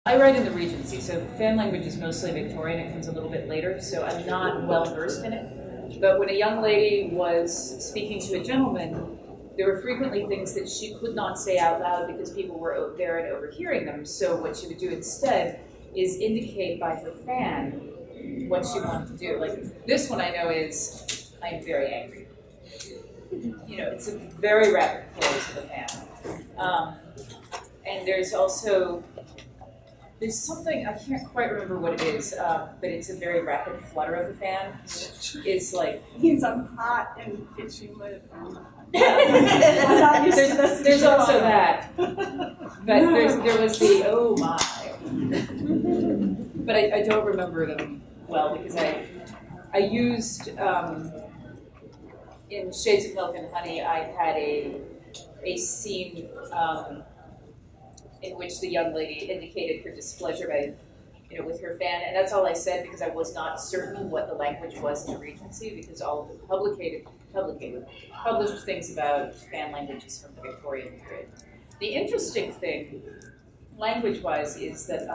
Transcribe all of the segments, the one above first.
I write in the Regency, so fan language is mostly Victorian. It comes a little bit later, so I'm not well versed in it. But when a young lady was speaking to a gentleman, there were frequently things that she could not say out loud because people were there and overhearing them. So what she would do instead is indicate by her fan what she wanted to do. Like this one I know is, I'm very angry. You know, it's a very rapid close of the fan. And there's also, there's something, I can't quite remember what it is, but it's a very rapid flutter of the fan. It's like... Means I'm hot and itchy lip. There's also that. But there was the, oh my. But I don't remember them well because I used, in Shades of Milk and Honey, I had a scene in which the young lady indicated her displeasure by, with her fan, and that's all I said because I was not certain what the language was in the Regency because all of the published things about fan languages from the Victorian period. The interesting thing, language-wise, is that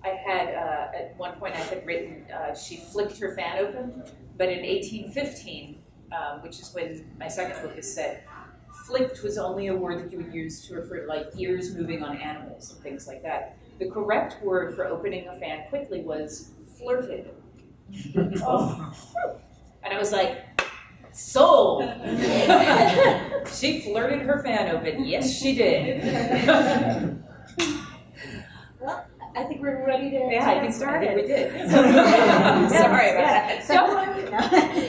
I had, at one point I had written, she flicked her fan open, but in 1815, which is when my second book is set, flicked was only a word that you would use to refer to like ears moving on animals and things like that. The correct word for opening a fan quickly was flirted. Oh. And I was like, sold! She flirted her fan open. Yes, she did. Well, I think we're ready to get started. I think we did. Sorry about that.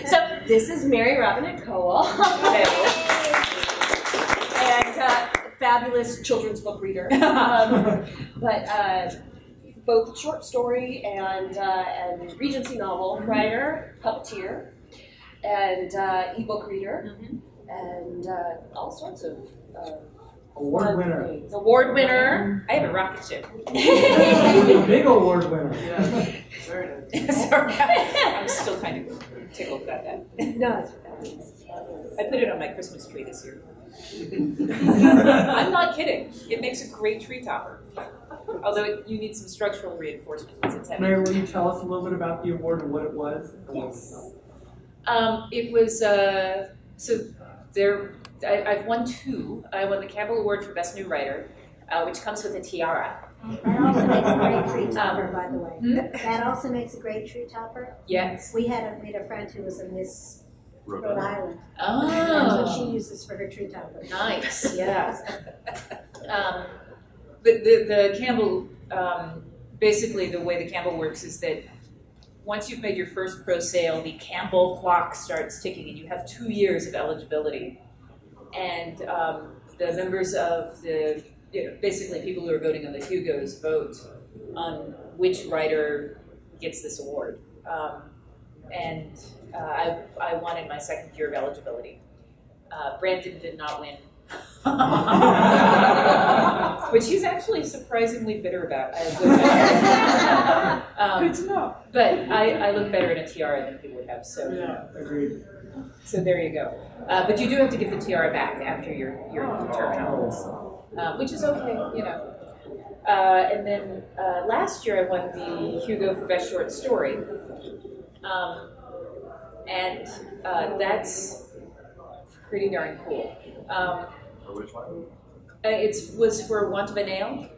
So this is Mary Robinette Kowal. And fabulous children's book reader. But both short story and Regency novel writer, puppeteer, and ebook reader, and all sorts of award winner. Things. Award winner. I have a rocket ship. Big award winner. Yeah. Sorry, I'm still kind of tickled about that. No, it's fabulous. I put it on my Christmas tree this year. I'm not kidding. It makes a great tree topper. Although you need some structural reinforcement because it's heavy. Mary, will you tell us a little bit about the award and what it was? Yes. It was, so there, I've won two. I won the Campbell Award for Best New Writer, which comes with a tiara. That also makes a great tree topper, by the way. That also makes a great tree topper. Yes. We had a friend who was a Miss Rhode Island. Oh. That's what she uses for her tree topper. Nice, yeah. But the Campbell, basically the way the Campbell works is that once you've made your first pro sale, the Campbell clock starts ticking and you have 2 years of eligibility. And the members of the, basically people who are voting on the Hugos vote on which writer gets this award. And I won in my second year of eligibility. Brandon did not win. Which he's actually surprisingly bitter about. Good to know. But I look better in a tiara than he would have, so. Yeah, agreed. So there you go. But you do have to give the tiara back after your term on which is okay, And then last year I won the Hugo for Best Short Story. And that's pretty darn cool. For which one? It was for Want of a Nail,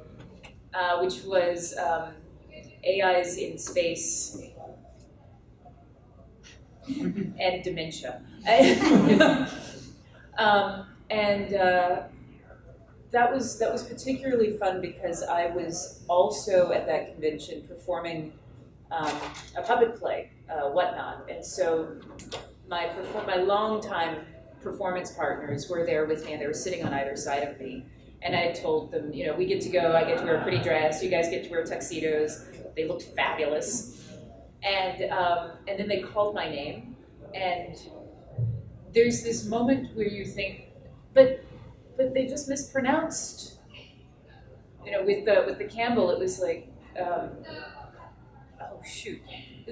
which was AIs in space and dementia. That was particularly fun because I was also at that convention performing a puppet play, Whatnot, and so my longtime performance partners were there with me, and they were sitting on either side of me. And I told them, we get to go, I get to wear a pretty dress, you guys get to wear tuxedos. They looked fabulous. And then they called my name, and there's this moment where you think, but they just mispronounced. With the Campbell, it was like, oh shoot.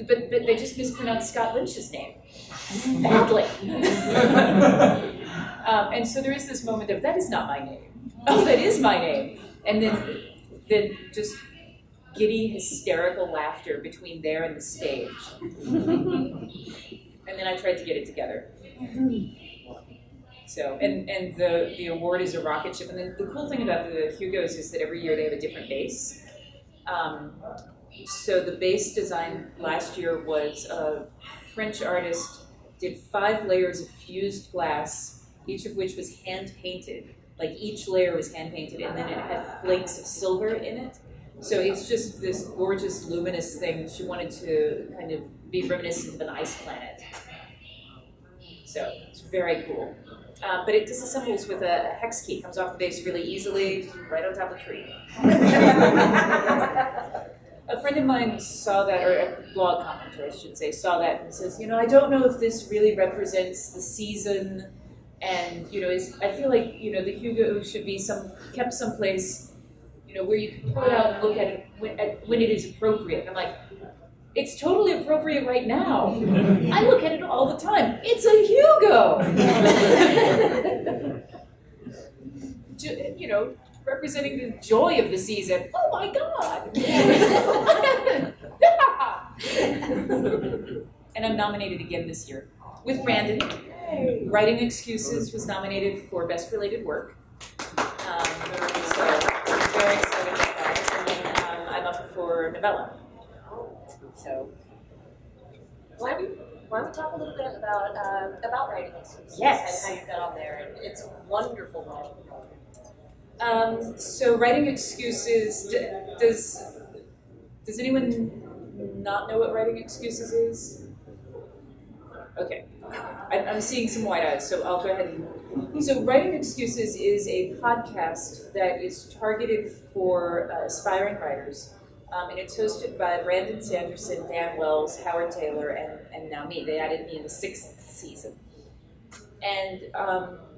But they just mispronounced Scott Lynch's name badly. And so there is this moment of, that is not my name. Oh, that is my name. And then then just giddy, hysterical laughter between there and the stage. And then I tried to get it together. So, and the award is a rocket ship. And then the cool thing about the Hugos is that every year they have a different base. So the base design last year was a French artist did 5 layers of fused glass, each of which was hand-painted. Like each layer was hand-painted, and then it had flakes of silver in it. So it's just this gorgeous, luminous thing. She wanted to kind of be reminiscent of an ice planet. So it's very cool. But it disassembles with a hex key. Comes off the base really easily, just right on top of the tree. A friend of mine saw that, or a blog commenter, I should say, saw that and says, I don't know if this really represents the season, and I feel like the Hugo should be kept someplace, where you can pull it out and look at it when it is appropriate. And I'm like, it's totally appropriate right now. I look at it all the time. It's a Hugo. Representing the joy of the season. Oh my God! And I'm nominated again this year with Brandon. Writing Excuses was nominated for Best Related Work. So I'm very excited about that. And then I'm up for Novella. So Why don't we talk a little bit about Writing Excuses? Yes. And how you got on there. And it's a wonderful one. So Writing Excuses, does anyone not know what Writing Excuses is? Okay, I'm seeing some wide eyes, so I'll go ahead and... So Writing Excuses is a podcast that is targeted for aspiring writers, and it's hosted by Brandon Sanderson, Dan Wells, Howard Taylor, and now me. They added me in the 6th season. And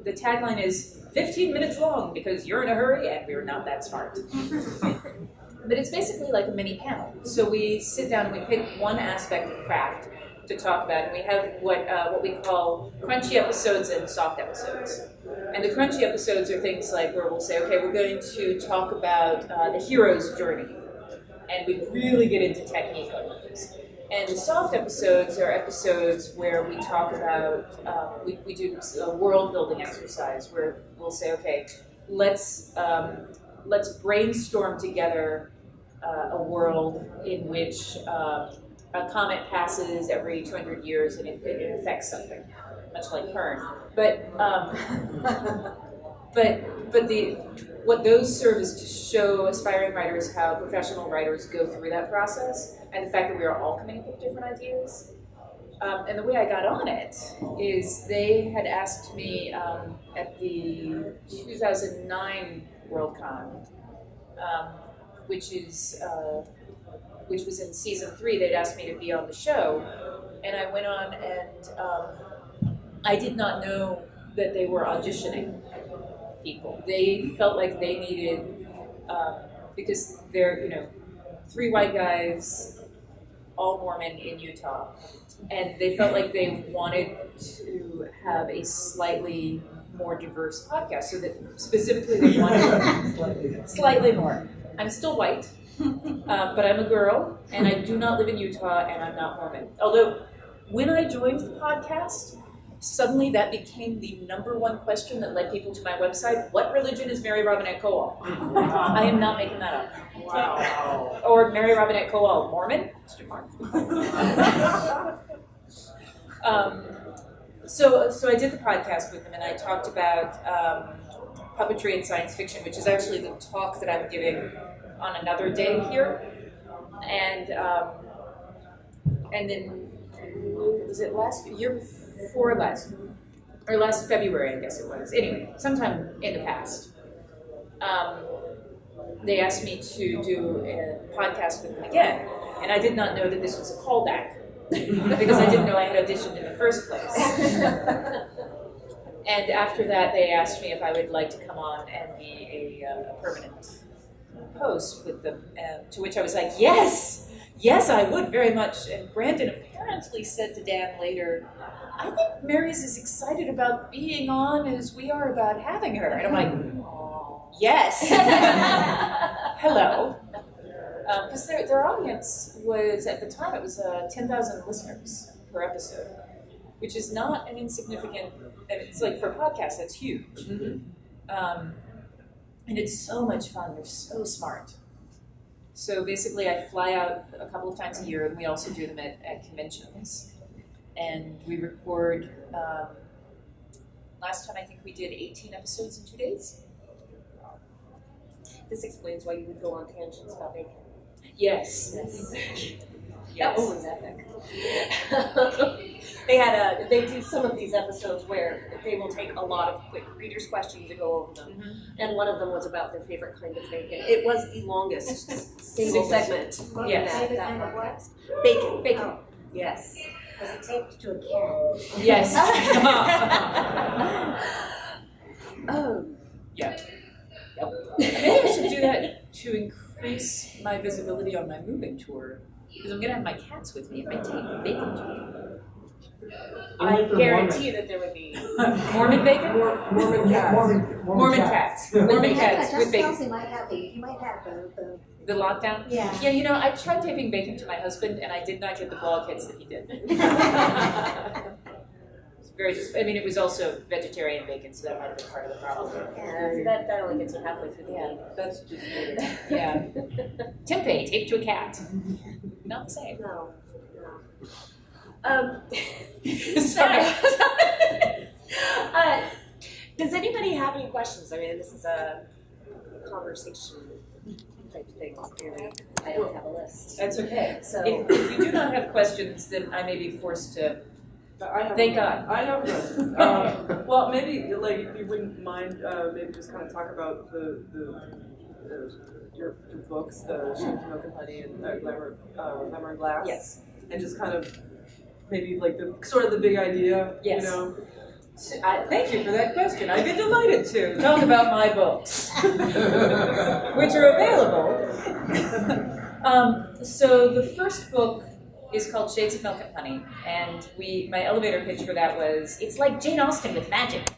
the tagline is 15 minutes long because you're in a hurry and we're not that smart. But it's basically like a mini panel. So we sit down and we pick one aspect of craft to talk about, and we have what we call crunchy episodes and soft episodes. And the crunchy episodes are things like where we'll say, okay, we're going to talk about the hero's journey, and we really get into technique on those. And the soft episodes are episodes where we talk about, we do a world building exercise where we'll say, okay, let's brainstorm together a world in which a comet passes every 200 years and it affects something, much like Hearn. But what those serve is to show aspiring writers how professional writers go through that process, and the fact that we are all coming up with different ideas. And the way I got on it is they had asked me at the 2009 WorldCon, which was in season 3. They'd asked me to be on the show, and I went on, and I did not know that they were auditioning people. They felt like they needed, because they're 3 white guys, all Mormon in Utah, and they felt like they wanted to have a slightly more diverse podcast, so that specifically they wanted slightly more. I'm still white, but I'm a girl, and I do not live in Utah, and I'm not Mormon. Although, when I joined the podcast, suddenly that became the #1 question that led people to my website. What religion is Mary Robinette Kowal? I am not making that up. Wow. Or Mary Robinette Kowal, Mormon? So I did the podcast with them, and I talked about puppetry and science fiction, which is actually the talk that I'm giving on another day here. And then, was it year before last February, I guess it was. Anyway, sometime in the past. They asked me to do a podcast with them again, and I did not know that this was a callback because I didn't know I had auditioned in the first place. And after that, they asked me if I would like to come on and be a permanent host with them, to which I was like, yes, I would very much. And Brandon apparently said to Dan later, I think Mary's as excited about being on as we are about having her. And I'm like, yes. hello. Because their audience was, at the time, it was 10,000 listeners per episode, which is not an insignificant, and it's like for a podcast, that's huge. And it's so much fun. They're so smart. So basically, I fly out a couple of times a year, and we also do them at conventions. And we record, last time I think we did 18 episodes in 2 days. This explains why you would go on tangents about bacon. Yes. That one was epic. They do some of these episodes where they will take a lot of quick readers' questions to go over them. And one of them was about their favorite kind of bacon. It was the longest single segment. Yes. Favorite That kind of what? podcast. Bacon. Bacon. Oh. Yes. Was it taped to a can? Yes. Yeah. Maybe I should do that to increase my visibility on my moving tour. Because I'm going to have my cats with me if I take bacon to them. I guarantee that there would be Mormon bacon? Mormon cats. Mormon cats. Mormon cats with bacon. He might have the The lockdown? yeah. Yeah, you know, I tried taping bacon to my husband and I did not get the blog hits that he did. It's very, it was also vegetarian bacon, so that might have been part of the problem. that only gets you halfway through the end. That's just weird. Yeah. Tempeh taped to a cat. Not the same. No. Sorry. Does anybody have any questions? I mean, this is a conversation type thing. Really. I don't have a list. That's okay. So If you do not have questions, then I may be forced to. I have Thank God. I have one. Well, maybe like if you wouldn't mind, maybe just kind of talk about your books, the Shades of Milk and Honey and Glamour and Glass. Yes. And just kind of maybe like the sort of the big idea. Yes. You know. Thank you for that question. I'd be delighted to talk about my books, which are available. So the first book is called Shades of Milk and Honey, and my elevator pitch for that was, it's like Jane Austen with magic.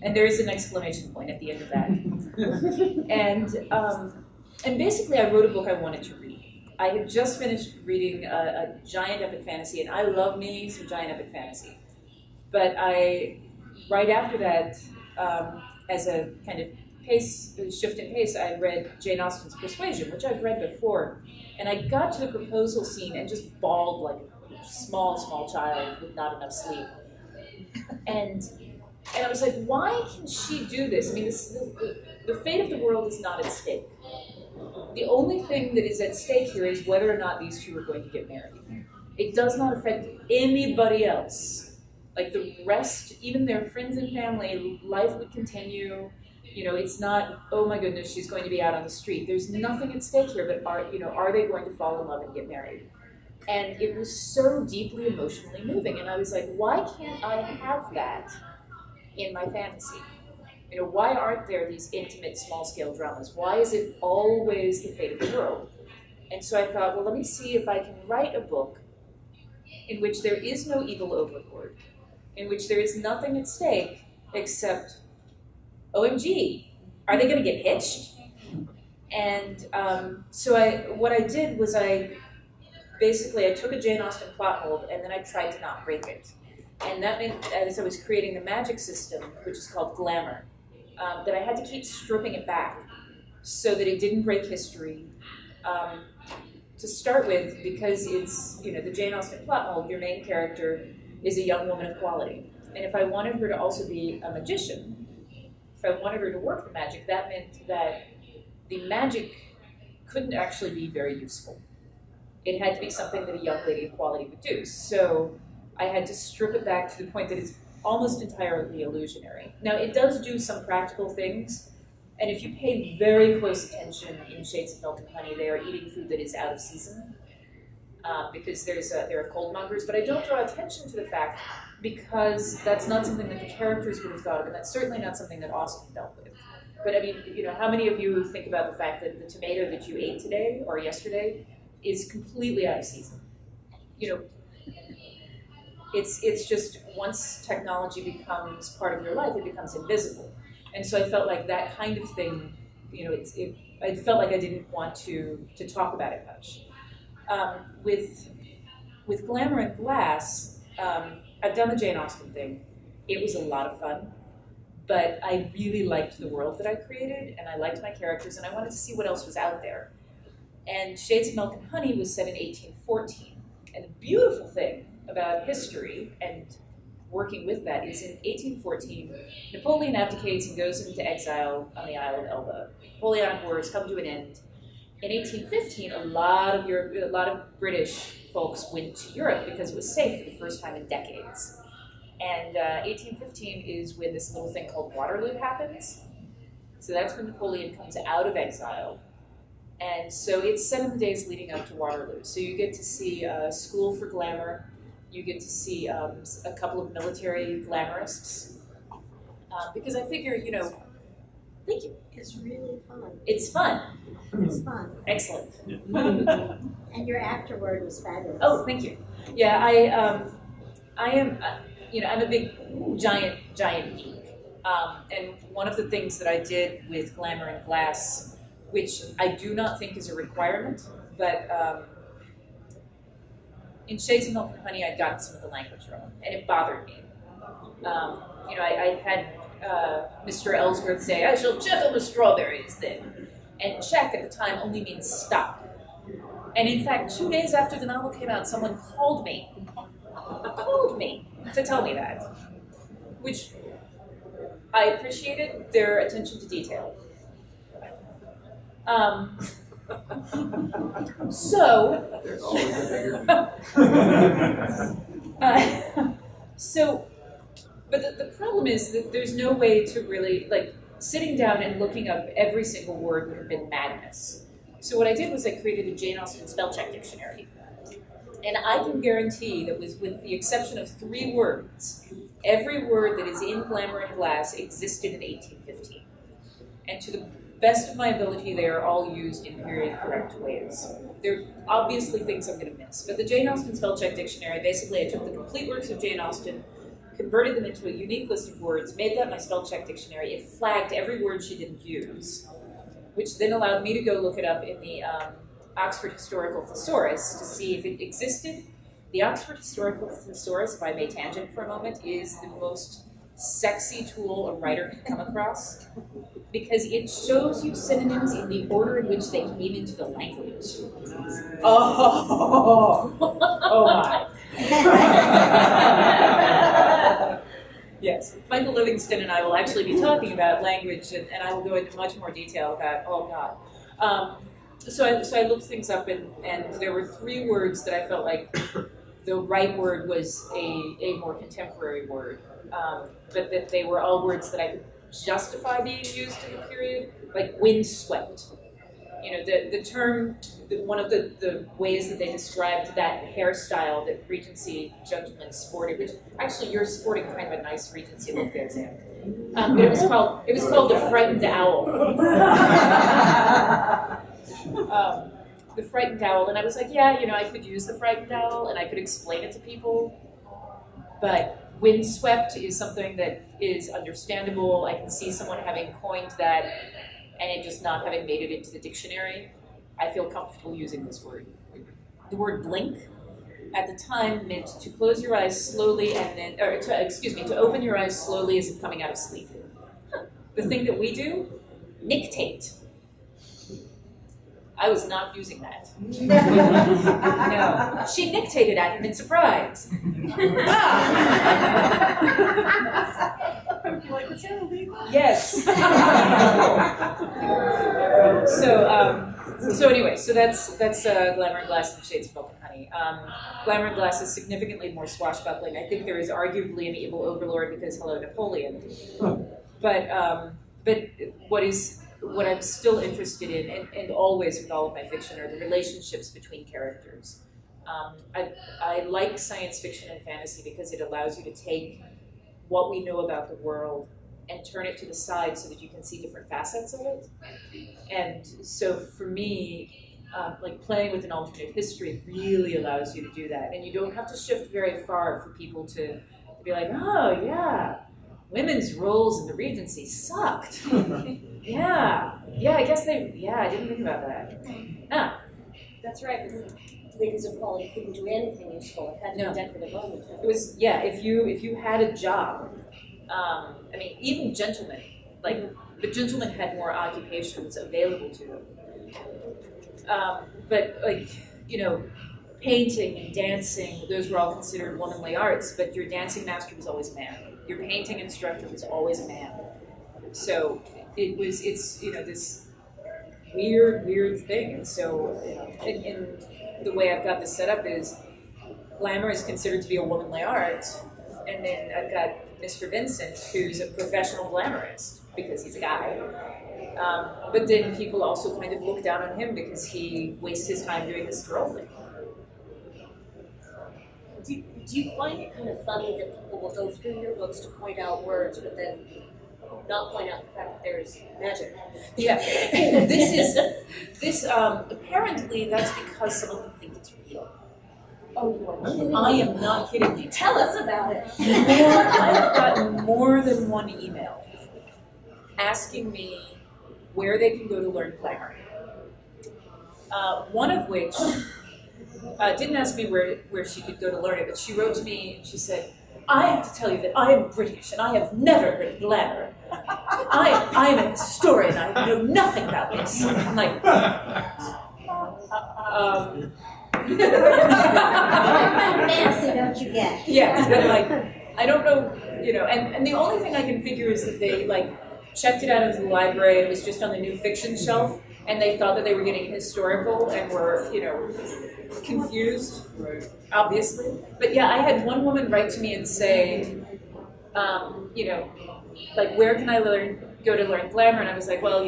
And there is an exclamation point at the end of that. And basically I wrote a book I wanted to read. I had just finished reading a giant epic fantasy, and I love me some giant epic fantasy. But right after that, as a kind of shift in pace, I read Jane Austen's Persuasion, which I've read before. And I got to the proposal scene and just bawled like a small child with not enough sleep. And I was like, why can she do this? I mean, the fate of the world is not at stake. The only thing that is at stake here is whether or not these two are going to get married. It does not affect anybody else. Like the rest, even their friends and family, life would continue. You know, it's not, oh my goodness, she's going to be out on the street. There's nothing at stake here, but are they going to fall in love and get married? And it was so deeply emotionally moving. And I was like, why can't I have that in my fantasy? You know, why aren't there these intimate, small-scale dramas? Why is it always the fate of the world? And so I thought, well, let me see if I can write a book in which there is no evil overlord, in which there is nothing at stake except, OMG, are they going to get hitched? And so what I did was I took a Jane Austen plot mold and then I tried to not break it. And that meant, as I was creating the magic system, which is called Glamour, that I had to keep stripping it back so that it didn't break history. To start with, because it's, the Jane Austen plot mold, your main character is a young woman of quality. And if I wanted her to also be a magician, if I wanted her to work the magic, that meant that the magic couldn't actually be very useful. It had to be something that a young lady of quality would do. So I had to strip it back to the point that it's almost entirely illusionary. Now, it does do some practical things, and if you pay very close attention in Shades of Milk and Honey, they are eating food that is out of season, because there are cold mongers, but I don't draw attention to the fact because that's not something that the characters would have thought of, and that's certainly not something that Austen dealt with. But I mean, how many of you think about the fact that the tomato that you ate today or yesterday is completely out of season? It's just, once technology becomes part of your life, it becomes invisible. And so I felt like that kind of thing I felt like I didn't want to talk about it much. With Glamour and Glass, I've done the Jane Austen thing. It was a lot of fun, but I really liked the world that I created, and I liked my characters, and I wanted to see what else was out there. And Shades of Milk and Honey was set in 1814, and the beautiful thing about history and working with that is in 1814, Napoleon abdicates and goes into exile on the Isle of Elba. Napoleonic Wars come to an end. In 1815, a lot of British folks went to Europe because it was safe for the first time in decades. And 1815 is when this little thing called Waterloo happens. So that's when Napoleon comes out of exile. And so it's 7 days leading up to Waterloo. So you get to see a school for glamour. You get to see a couple of military glamorists. Because I figure, thank you. It's really fun. It's fun. It's fun. Excellent. And your afterword was fabulous. Oh, thank you. Yeah, I am, I'm a big giant geek. And one of the things that I did with Glamour and Glass, which I do not think is a requirement, but in Shades of Milk and Honey, I'd gotten some of the language wrong, and it bothered me. I had Mr. Ellsworth say, "I shall check on the strawberries then." And check at the time only means stop. And in fact, 2 days after the novel came out, someone called me to tell me that, which I appreciated their attention to detail. There's always a bigger But the problem is that there's no way to really, sitting down and looking up every single word would have been madness. So what I did was I created a Jane Austen spell check dictionary. And I can guarantee that with the exception of 3 words, every word that is in Glamour and Glass existed in 1815. And to the best of my ability, they are all used in period correct ways. There are obviously things I'm going to miss. But the Jane Austen spell check dictionary, basically I took the complete works of Jane Austen, converted them into a unique list of words, made that my spell check dictionary. It flagged every word she didn't use, which then allowed me to go look it up in the Oxford Historical Thesaurus to see if it existed. The Oxford Historical Thesaurus, if I may tangent for a moment, is the most sexy tool a writer can come across because it shows you synonyms in the order in which they came into the language. Oh my. Yes, Michael Livingston and I will actually be talking about language, and I will go into much more detail about, oh God. So I looked things up, and there were 3 words that I felt like the right word was a more contemporary word, but that they were all words that I could justify being used in the period, like windswept. The term, one of the ways that they described that hairstyle that Regency gentlemen sported, which actually you're sporting kind of a nice Regency look there, Sam. But it was called the frightened owl. The frightened owl, and I was like, yeah, I could use the frightened owl, and I could explain it to people, but windswept is something that is understandable. I can see someone having coined that and it just not having made it into the dictionary. I feel comfortable using this word. The word blink at the time meant to close your eyes slowly to open your eyes slowly as if coming out of sleep. The thing that we do, nictate. I was not using that. No. She nictated at him in surprise. Like, is that illegal? Yes. So anyway, that's Glamour and Glass and Shades of Milk and Honey. Glamour and Glass is significantly more swashbuckling. I think there is arguably an evil overlord because hello Napoleon. But what I'm still interested in, and always with all of my fiction, are the relationships between characters. I like science fiction and fantasy because it allows you to take what we know about the world and turn it to the side so that you can see different facets of it. And so for me, playing with an alternate history really allows you to do that. And you don't have to shift very far for people to be like, oh yeah, women's roles in the Regency sucked. Yeah, I guess I didn't think about that. Ah, That's right. Ladies of quality couldn't do anything useful. It had to No. be decorative only. it was, if you had a job, I mean, even gentlemen, like, the gentlemen had more occupations available to them. But, like, painting and dancing, those were all considered womanly arts, but your dancing master was always a man. Your painting instructor was always a man. So it's this weird thing. And so in the way I've got this set up is glamour is considered to be a womanly art, and then I've got Mr. Vincent, who's a professional glamourist because he's a guy. But then people also kind of look down on him because he wastes his time doing this girl thing. Do you find it kind of funny that people will go through your books to point out words, but then not point out the fact that there's magic? Yeah, apparently that's because some of them think it's real. Oh, you are kidding I me. am not kidding you. Tell us about it. I've gotten more than one email asking me where they can go to learn glamour. One of which didn't ask me where she could go to learn it, but she wrote to me and she said, I have to tell you that I am British and I have never heard glamour. I am a historian, I know nothing about this. I'm like, Fancy, don't you get? yeah, but like, I don't know, and the only thing I can figure is that they checked it out of the library, it was just on the new fiction shelf, and they thought that they were getting historical and were, confused, obviously. But yeah, I had one woman write to me and say, where can I go to learn glamour? And I was like, well,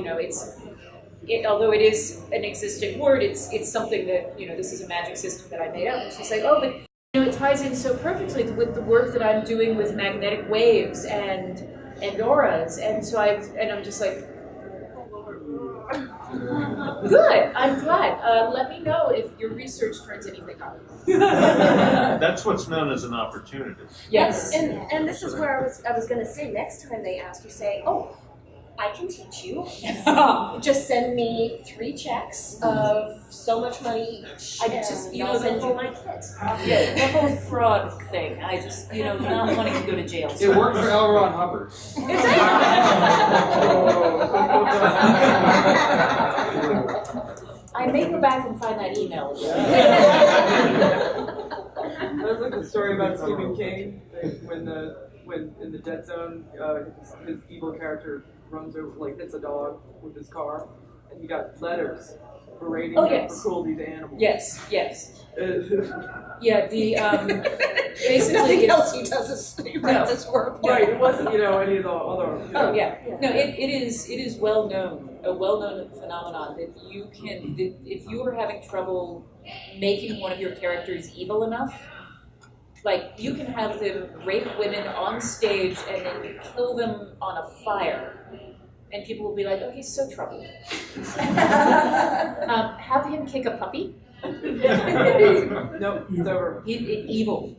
although it is an existing word, it's something that, this is a magic system that I made up. And she's like, oh, but it ties in so perfectly with the work that I'm doing with magnetic waves and auras. And so I'm just like, good, I'm glad. Let me know if your research turns anything up. That's what's known as an opportunity. Yes. And this is where I was going to say, next time they ask you, say, oh, I can teach you. Just send me 3 checks of so much money each. I just, I'll send you my kit. Yeah, the whole fraud thing. I just, not wanting to go to jail. It worked for L. Ron Hubbard. I may go back and find that email. There's like a story about Stephen King when in the Dead Zone, his evil character runs over, hits a dog with his car, and he got letters berating him for cruelty to animals. Yes. Yeah, basically Nothing else he does is he writes his work. Right, it wasn't, any of the other. Oh yeah. No, it is a well-known phenomenon that if you are having trouble making one of your characters evil enough, you can have them rape women on stage and then kill them on a fire. And people will be like, oh, he's so troubled. Have him kick a puppy. No, it's over. Evil.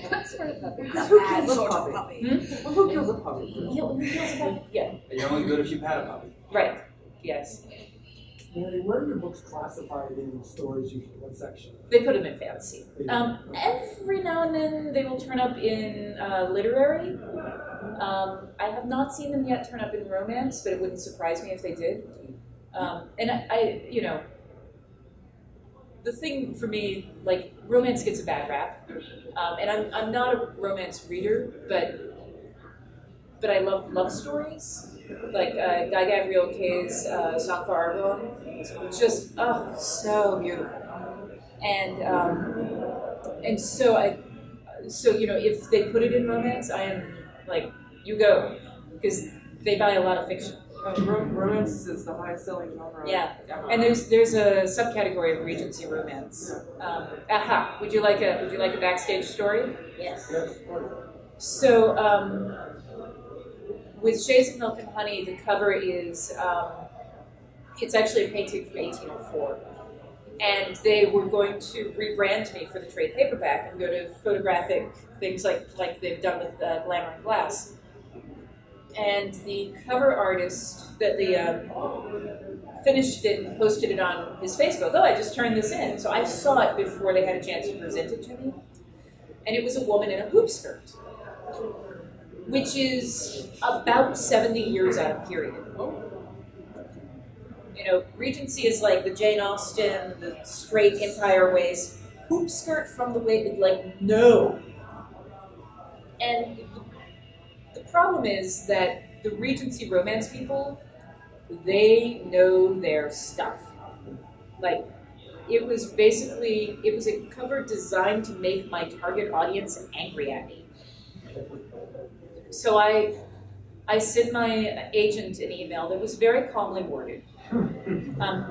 What sort of puppy? Who kills a puppy? Well, who kills a puppy? Who kills a puppy? Yeah. You're only good if you've had a puppy. Right. Yes. Mary, where are your books classified in stories usually? What section? They put them in fantasy. Every now and then they will turn up in literary. I have not seen them yet turn up in romance, but it wouldn't surprise me if they did. And I the thing for me, romance gets a bad rap, and I'm not a romance reader, but I love stories. Guy Gabriel Kay's Song for Argonne, just so beautiful, and so if they put it in romance, I am you go, because they buy a lot of fiction. Romance is the highest selling genre. Yeah, and there's a subcategory of Regency romance. Would you like a backstage story? Yes. So. With Shades of Milk and Honey, the cover is, it's actually a painting from 1804. And they were going to rebrand me for the trade paperback and go to photographic things like they've done with Glamour and Glass. and the cover artist that finished it and posted it on his Facebook. Oh, I just turned this in. So I saw it before they had a chance to present it to me. And it was a woman in a hoop skirt, which is about 70 years out of period. You know, Regency is like the Jane Austen, the straight Empire waist. Hoop skirt from the way, like, no. And the problem is that the Regency romance people, they know their stuff. Like, it was a cover designed to make my target audience angry at me. So I sent my agent an email that was very calmly worded.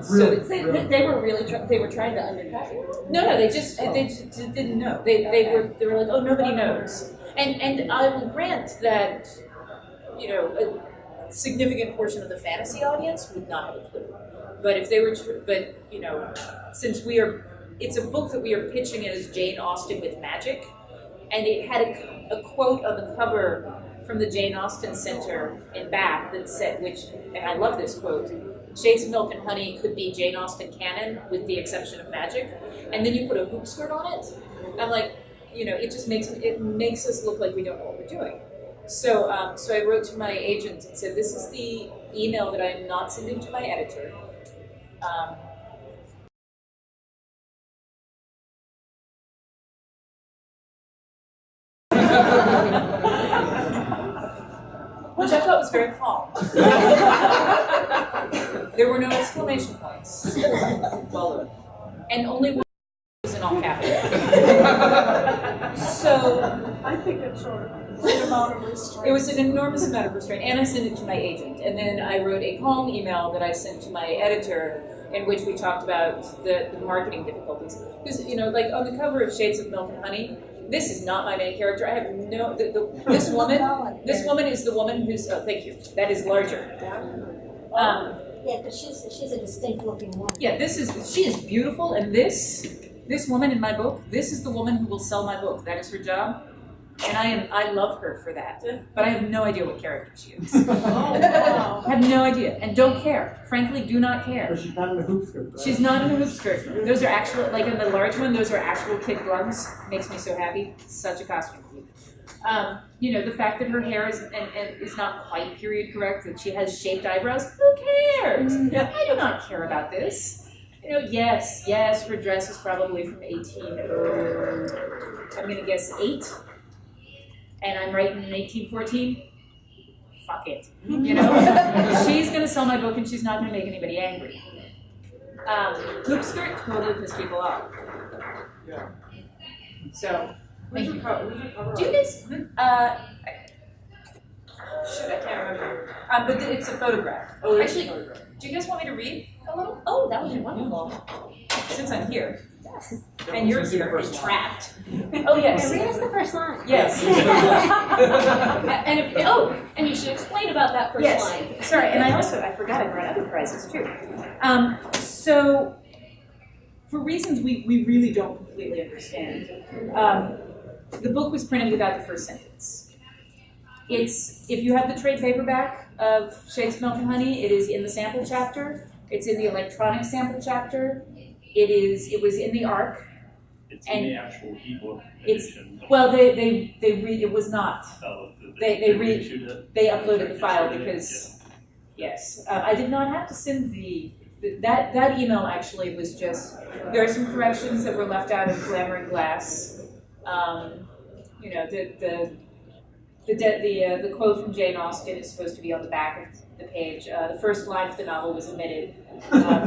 So They were really they were trying to undercut you? No, they just didn't know. They were like, oh, nobody knows. And I will grant that, you know, a significant portion of the fantasy audience would not have a clue. But if they were, but you know, since it's a book that we are pitching as Jane Austen with magic, and it had a quote on the cover from the Jane Austen Center in Bath that said, and I love this quote, Shades of Milk and Honey could be Jane Austen canon with the exception of magic, and then you put a hoop skirt on it. I'm like, you know, it just makes us look like we don't know what we're doing. So I wrote to my agent and said, this is the email that I am not sending to my editor. Which I thought was very calm. There were no exclamation points. And only one was in all capitals. So I think it's sort of an amount of restraint. it was an enormous amount of restraint, and I sent it to my agent. And then I wrote a calm email that I sent to my editor in which we talked about the marketing difficulties. Because, you know, like on the cover of Shades of Milk and Honey, this is not my main character. I have no, this woman is the woman who's, oh, thank you, that is larger. Yeah, because she's a distinct looking woman. Yeah, she is beautiful, and this woman in my book, this is the woman who will sell my book. That is her job, and I love her for that. But I have no idea what character she is. Oh, wow. I have no idea, and don't care. Frankly, do not care. But she's not in a hoop skirt, right? She's not in a hoop skirt. Those are actual, like in the large one, those are actual kid gloves. Makes me so happy. Such a costume. You know, the fact that her hair is not quite period correct, that she has shaped eyebrows, who cares? I do not care about this. You know, yes, her dress is probably from 18, I'm going to guess 8. And I'm writing in 1814. Fuck it. You know? She's going to sell my book and she's not going to make anybody angry. Hoop skirt totally pissed people off. Yeah. So, Who's your cover? do you guys, shit, I can't remember. But it's a photograph. Oh, it's Actually, a photograph. do you guys want me to read a little? Oh, that would be wonderful. Since I'm here. Yes. And you're here and trapped. Oh, yes. And read us the first line. Yes. And you should explain about that first Yes. line. Sorry, and I forgot I brought other prizes too. So, for reasons we really don't completely understand, the book was printed without the first sentence. If you have the trade paperback of Shades of Milk and Honey, it is in the sample chapter. It's in the electronic sample chapter. It was in the ARC. It's in the actual ebook edition. Well, they read. It was not. Oh, They reissued it? They uploaded the file because yes, I did not have to send that email. Actually, was just there are some corrections that were left out of Glamour and Glass. You know, the quote from Jane Austen is supposed to be on the back of the page. The first line of the novel was omitted.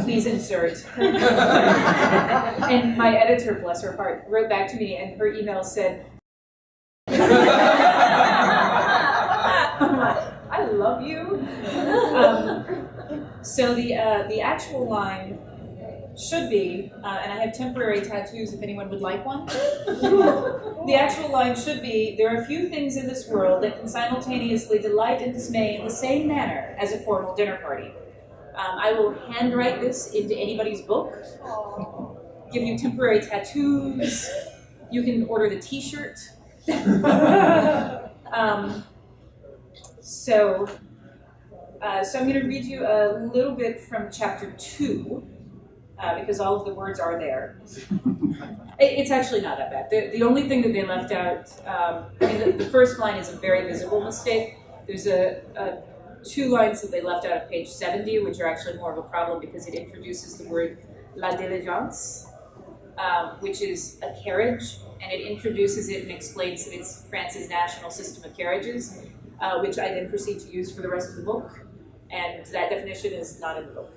Please insert. And my editor, bless her heart, wrote back to me, and her email said, I love you. So the actual line should be, and I have temporary tattoos if anyone would like one. The actual line should be, there are few things in this world that can simultaneously delight and dismay in the same manner as a formal dinner party. I will handwrite this into anybody's book, give you temporary tattoos, you can order the t-shirt. So I'm going to read you a little bit from chapter 2, because all of the words are there. It's actually not that bad. The only thing that they left out, the first line is a very visible mistake. There's two lines that they left out of page 70, which are actually more of a problem because it introduces the word la diligence, which is a carriage, and it introduces it and explains that it's France's national system of carriages, which I then proceed to use for the rest of the book, and that definition is not in the book.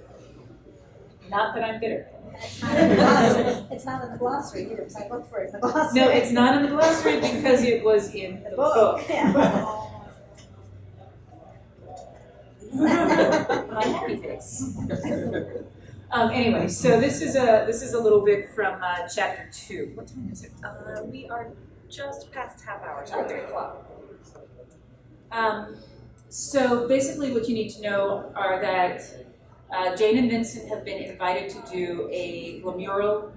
Not that I'm bitter. It's not in the glossary. It's not in the glossary either, because I looked for it in the glossary. No, it's not in the glossary because it was in the book. Yeah. My happy face. Anyway, so this is a little bit from chapter 2. What time is it? We are just past half hour, so 3 o'clock. So basically what you need to know are that Jane and Vincent have been invited to do a mural.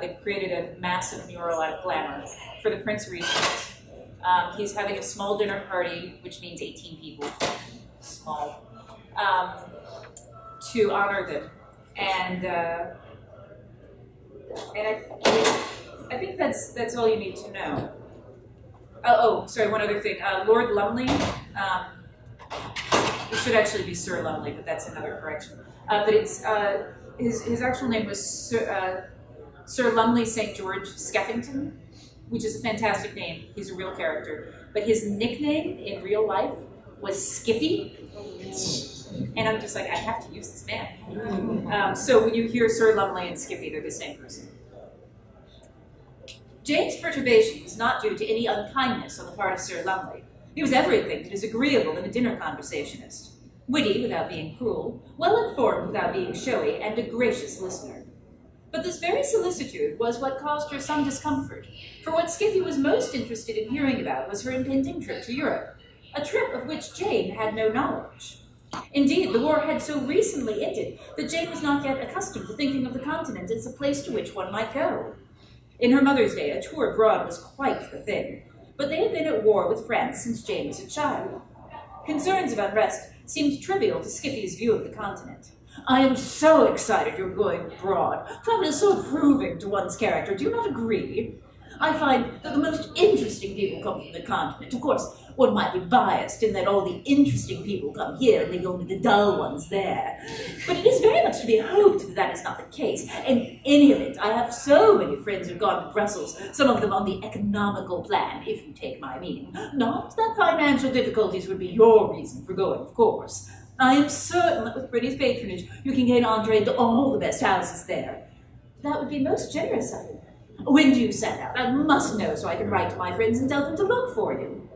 They've created a massive mural out of glamour for the Prince Regent. He's having a small dinner party, which means 18 people. Small. To honor them. And I think that's all you need to know. Oh, sorry, one other thing. Lord Lumley, it should actually be Sir Lumley, but that's another correction. But it's his actual name was Sir Lumley St. George Skeffington, which is a fantastic name. He's a real character. But his nickname in real life was Skiffy. And I'm just like, I have to use this man. So when you hear Sir Lumley and Skiffy, they're the same person. Jane's perturbation was not due to any unkindness on the part of Sir Lumley. He was everything that is agreeable in a dinner conversationist. Witty without being cruel, well-informed without being showy, and a gracious listener. But this very solicitude was what caused her some discomfort, for what Skiffy was most interested in hearing about was her impending trip to Europe, a trip of which Jane had no knowledge. Indeed, the war had so recently ended that Jane was not yet accustomed to thinking of the continent as a place to which one might go. In her mother's day, a tour abroad was quite the thing, but they had been at war with France since Jane was a child. Concerns of unrest seemed trivial to Skiffy's view of the continent. I am so excited you're going abroad. Travel is so proving to one's character, do you not agree? I find that the most interesting people come from the continent. Of course, one might be biased in that all the interesting people come here and leave only the dull ones there. But it is very much to be hoped that that is not the case. In any event, I have so many friends who've gone to Brussels, some of them on the economical plan, if you take my meaning. Not that financial difficulties would be your reason for going, of course. I am certain that with Brittany's patronage, you can gain entree into all the best houses there. That would be most generous of you. When do you set out? I must know so I can write to my friends and tell them to look for you.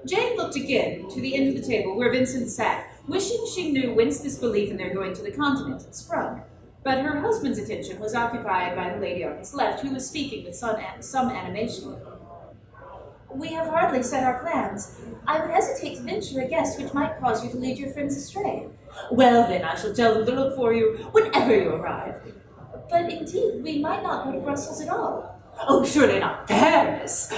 Jane looked again to the end of the table where Vincent sat, wishing she knew whence this belief in their going to the continent had sprung. But her husband's attention was occupied by the lady on his left, who was speaking with some animation. We have hardly set our plans. I would hesitate to venture a guess which might cause you to lead your friends astray. Well, then, I shall tell them to look for you whenever you arrive. But indeed, we might not go to Brussels at all. Oh, surely not Paris!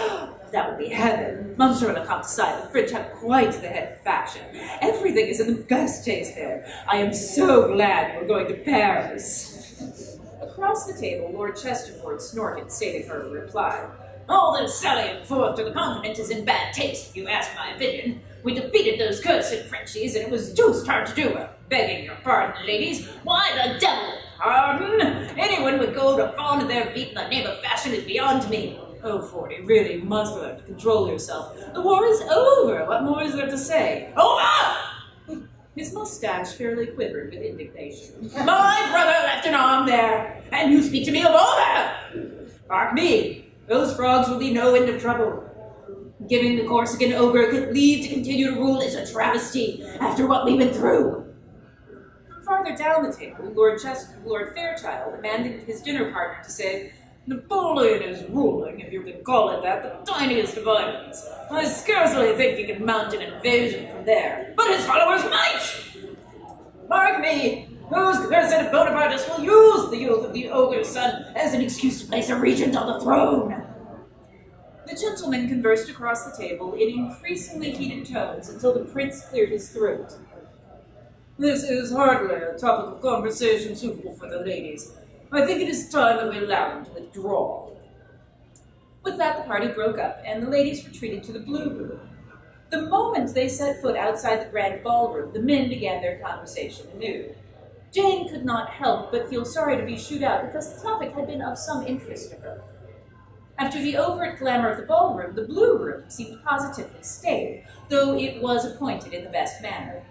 That would be heaven. Monsieur le Comte decided the French have quite the head of fashion. Everything is in the best taste there. I am so glad you are going to Paris. Across the table, Lord Chesterford snorted, saving her a reply. All this sallying forth to the continent is in bad taste, if you ask my opinion. We defeated those cursed Frenchies, and it was deuced hard to do it. Begging your pardon, ladies. Why the devil? Pardon? Anyone would go to fawn to their feet in the name of fashion is beyond me. Oh, Forty, really, you must learn to control yourself. The war is over. What more is there to say? Over! His mustache fairly quivered with indignation. My brother left an arm there, and you speak to me of over! Mark me. Those frogs will be no end of trouble. Giving the Corsican ogre leave to continue to rule is a travesty after what we went through. From farther down the table, Lord Fairchild demanded his dinner partner to say, Napoleon is ruling, if you can call it that, the tiniest of islands. I scarcely think he can mount an invasion from there, but his followers might! Mark me, whose cursed Bonapartists will use the youth of the ogre's son as an excuse to place a regent on the throne? The gentlemen conversed across the table in increasingly heated tones until the prince cleared his throat. "This is hardly a topic of conversation suitable for the ladies. I think it is time that we allow them to withdraw." With that, the party broke up, and the ladies retreated to the blue room. The moment they set foot outside the grand ballroom, the men began their conversation anew. Jane could not help but feel sorry to be shooed out because the topic had been of some interest to her. After the overt glamour of the ballroom, the blue room seemed positively stale, though it was appointed in the best manner.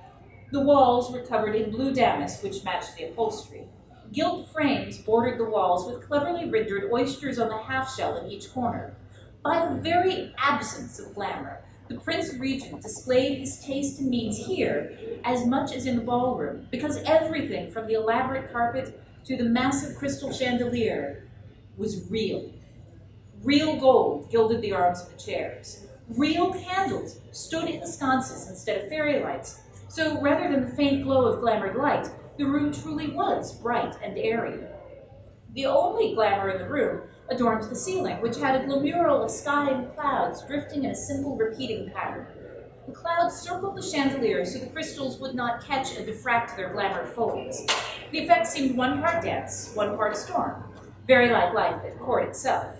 The walls were covered in blue damask, which matched the upholstery. Gilt frames bordered the walls with cleverly rendered oysters on the half-shell in each corner. By the very absence of glamour, the Prince Regent displayed his taste and means here as much as in the ballroom, because everything from the elaborate carpet to the massive crystal chandelier was real. Real gold gilded the arms of the chairs. Real candles stood in the sconces instead of fairy lights, so rather than the faint glow of glamoured light, the room truly was bright and airy. The only glamour in the room adorned the ceiling, which had a glamural of sky and clouds drifting in a simple repeating pattern. The clouds circled the chandelier so the crystals would not catch and diffract their glamour folds. The effect seemed one part dance, one part storm, very like life at court itself.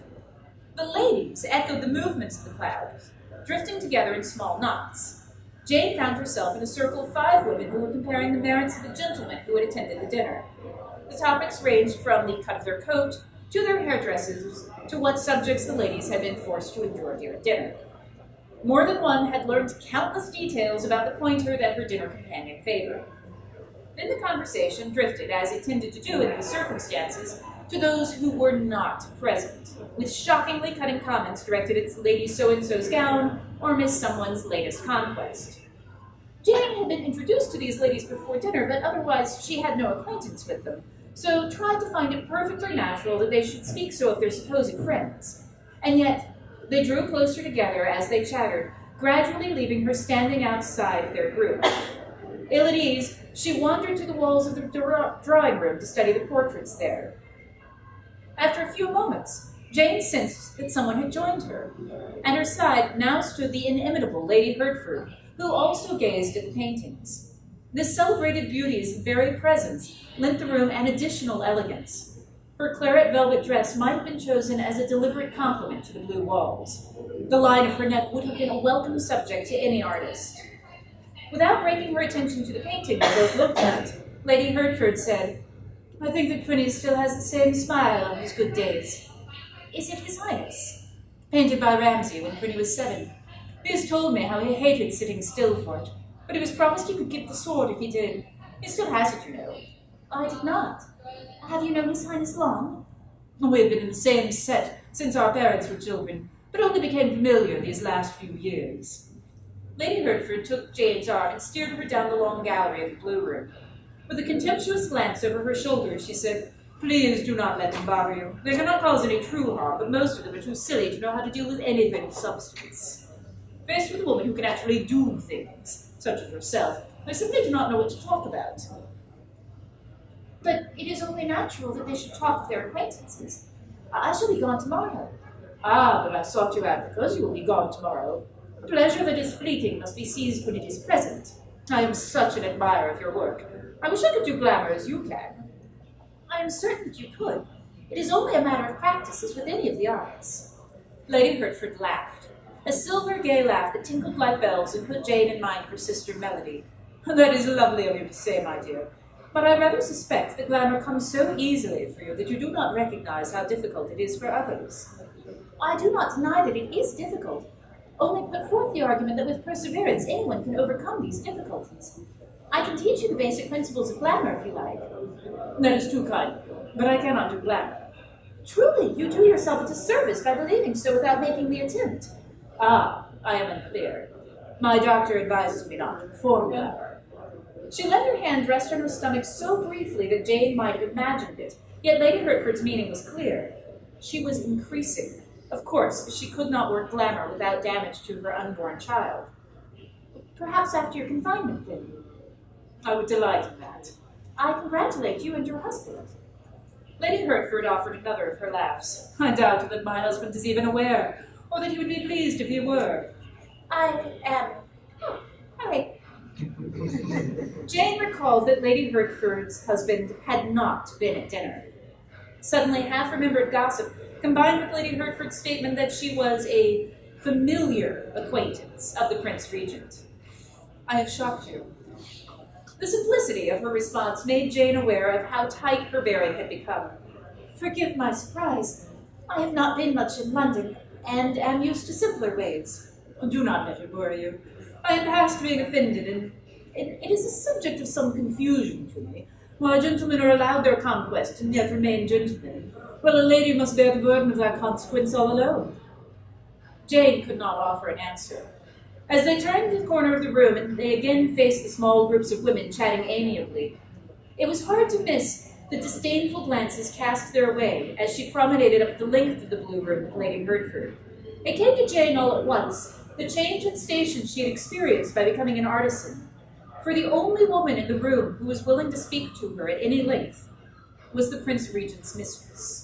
The ladies echoed the movements of the clouds, drifting together in small knots. Jane found herself in a circle of 5 women who were comparing the merits of the gentlemen who had attended the dinner. The topics ranged from the cut of their coat, to their hairdressers, to what subjects the ladies had been forced to endure during dinner. More than one had learned countless details about the pointer that her dinner companion favored. Then the conversation drifted, as it tended to do in these circumstances, to those who were not present, with shockingly cutting comments directed at Lady So-and-so's gown or Miss Someone's latest conquest. Jane had been introduced to these ladies before dinner, but otherwise she had no acquaintance with them, so tried to find it perfectly natural that they should speak so of their supposed friends. And yet, they drew closer together as they chattered, gradually leaving her standing outside their group. Ill at ease, she wandered to the walls of the drawing room to study the portraits there. After a few moments, Jane sensed that someone had joined her. At her side now stood the inimitable Lady Hertford, who also gazed at the paintings. This celebrated beauty's very presence lent the room an additional elegance. Her claret velvet dress might have been chosen as a deliberate compliment to the blue walls. The line of her neck would have been a welcome subject to any artist. Without breaking her attention to the painting they both looked at, Lady Hertford said, "I think that Prinny still has the same smile on his good days." "Is it His Highness?" "Painted by Ramsay when Prinny was 7. He has told me how he hated sitting still for it, but he was promised he could give the sword if he did. He still has it, you know." "I did not. Have you known His Highness long?" "We have been in the same set since our parents were children, but only became familiar these last few years." Lady Hertford took Jane's arm and steered her down the long gallery of the blue room. With a contemptuous glance over her shoulder, she said, "Please do not let them bother you. They cannot cause any true harm, but most of them are too silly to know how to deal with anything of substance. Faced with a woman who can actually do things, such as herself, they simply do not know what to talk about." "But it is only natural that they should talk of their acquaintances. I shall be gone tomorrow." "Ah, but I sought you out because you will be gone tomorrow. A pleasure that is fleeting must be seized when it is present. I am such an admirer of your work. I wish I could do glamour as you can." "I am certain that you could. It is only a matter of practice as with any of the arts." Lady Hertford laughed, a silver gay laugh that tinkled like bells and put Jane in mind of her sister Melody. "That is lovely of you to say, my dear, but I rather suspect that glamour comes so easily for you that you do not recognize how difficult it is for others." "I do not deny that it is difficult. Only put forth the argument that with perseverance anyone can overcome these difficulties. I can teach you the basic principles of glamour if you like." "That is too kind, but I cannot do glamour." "Truly, you do yourself a disservice by believing so without making the attempt." "Ah, I am unclear. My doctor advises me not to perform glamour." She let her hand rest on her stomach so briefly that Jane might have imagined it, yet Lady Hertford's meaning was clear. She was increasing. Of course, she could not work glamour without damage to her unborn child. "Perhaps after your confinement, then." "I would delight in that." "I congratulate you and your husband." Lady Hertford offered another of her laughs. "I doubt that my husband is even aware. or that he would be pleased if you were. I am. Oh, all right. Jane recalled that Lady Hertford's husband had not been at dinner. Suddenly, half-remembered gossip combined with Lady Hertford's statement that she was a familiar acquaintance of the Prince Regent. I have shocked you. The simplicity of her response made Jane aware of how tight her bearing had become. Forgive my surprise. I have not been much in London, and am used to simpler ways. Do not let it worry you. I am past being offended, and it is a subject of some confusion to me. Why gentlemen are allowed their conquest and yet remain gentlemen, while a lady must bear the burden of that consequence all alone. Jane could not offer an answer. As they turned the corner of the room and they again faced the small groups of women chatting amiably, it was hard to miss the disdainful glances cast their way as she promenaded up the length of the blue room with Lady Hertford. It came to Jane all at once, the change in station she had experienced by becoming an artisan. For the only woman in the room who was willing to speak to her at any length was the Prince Regent's mistress.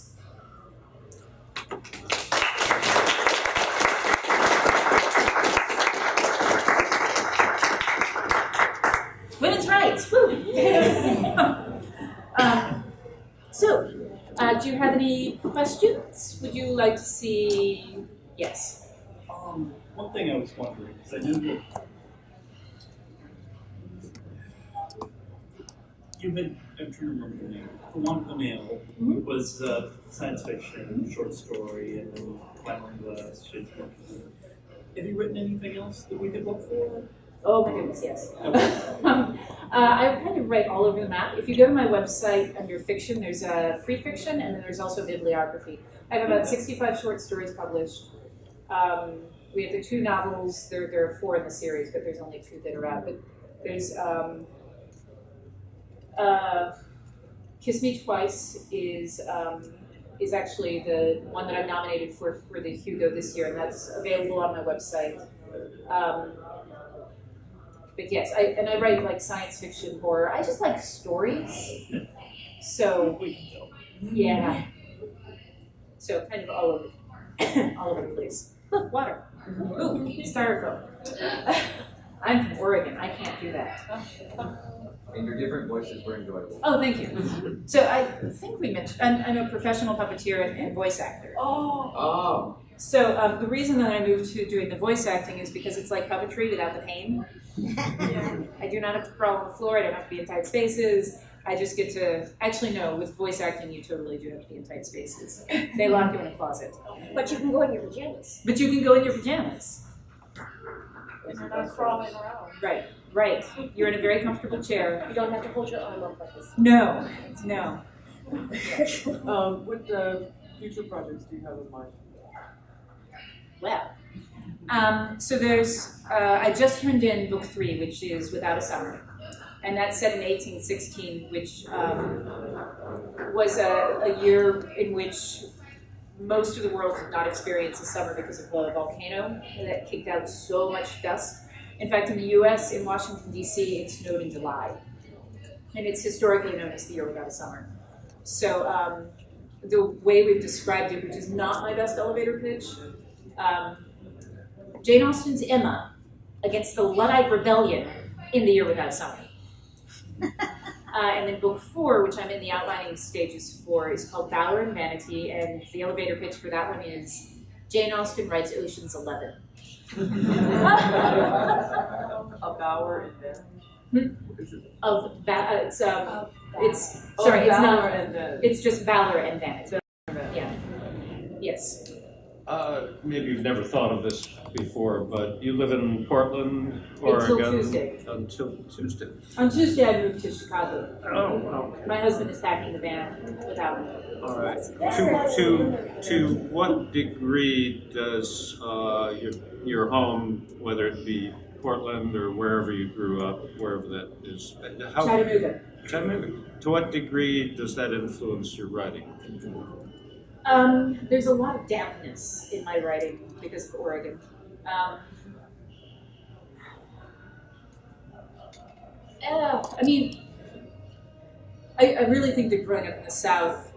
Women's rights, woo! Do you have any questions? Would you like to see? Yes. One thing I was wondering, because I knew that you had, I'm trying to remember the name, One Camille was science fiction, short story, and then Clamoring Glass, Shakespeare. Have you written anything else that we could look for? Oh my goodness, yes. I kind of write all over the map. If you go to my website under fiction, there's a free fiction, and then there's also bibliography. I have about 65 short stories published. We have the 2 novels. There are 4 in the series, but there's only 2 that are out. But there's Kiss Me Twice is actually the one that I'm nominated for the Hugo this year, and that's available on my website. But yes, I write like science fiction, horror. I just like stories. So yeah. So kind of all over the place. Look, water. Ooh, styrofoam. I'm from Oregon. I can't do that. And your different voices were enjoyable. Oh, thank you. So I think we mentioned I'm a professional puppeteer and voice actor. Oh. So the reason that I moved to doing the voice acting is because it's like puppetry without the pain. I do not have to crawl on the floor. I don't have to be in tight spaces. I just get to, actually no, with voice acting you totally do have to be in tight spaces. They lock you in a closet. But you can go in your pajamas. But you can go in your pajamas. And you're not crawling around. Right. You're in a very comfortable chair. You don't have to hold your arm up like this. No. What future projects do you have in mind? Well, so there's, I just turned in book 3, which is Without a Summer. And that's set in 1816, which was a year in which most of the world did not experience a summer because of a volcano that kicked out so much dust. In fact, in the US, in Washington, D.C., it snowed in July. And it's historically known as the year without a summer. So the way we've described it, which is not my best elevator pitch, Jane Austen's Emma against the Luddite Rebellion in the year without a summer. And then book 4, which I'm in the outlining stages for, is called Valor and Vanity, and the elevator pitch for that one is Jane Austen writes Ocean's 11. A Bower and Vanity? It's just Valor and Vanity. Yeah. Yes. Maybe you've never thought of this before, but you live in Portland, Oregon. Until Tuesday. Until Tuesday. On Tuesday, I moved to Chicago. Oh, okay. My husband is packing the van without me. All right. To what degree does your home, whether it be Portland or wherever you grew up, wherever that is, Chattanooga. To what degree does that influence your writing? There's a lot of dampness in my writing because of Oregon. I really think that growing up in the South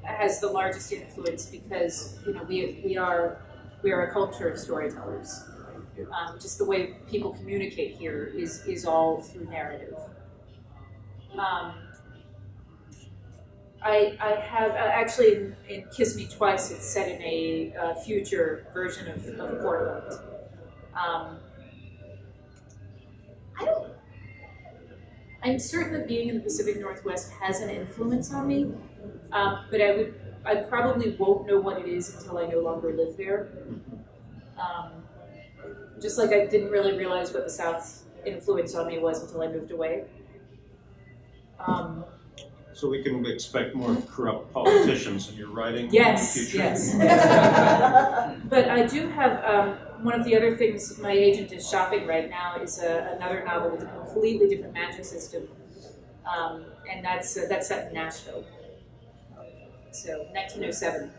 has the largest influence because we are We are a culture of storytellers. Just the way people communicate here is all through narrative. I have, actually in Kiss Me Twice, it's set in a future version of Portland. I'm certain that being in the Pacific Northwest has an influence on me, but I probably won't know what it is until I no longer live there. Just like I didn't really realize what the South's influence on me was until I moved away. So we can expect more corrupt politicians in your writing Yes, in the future? yes. But I do have, one of the other things my agent is shopping right now is another novel with a completely different magic system. And that's set in Nashville. So, 1907.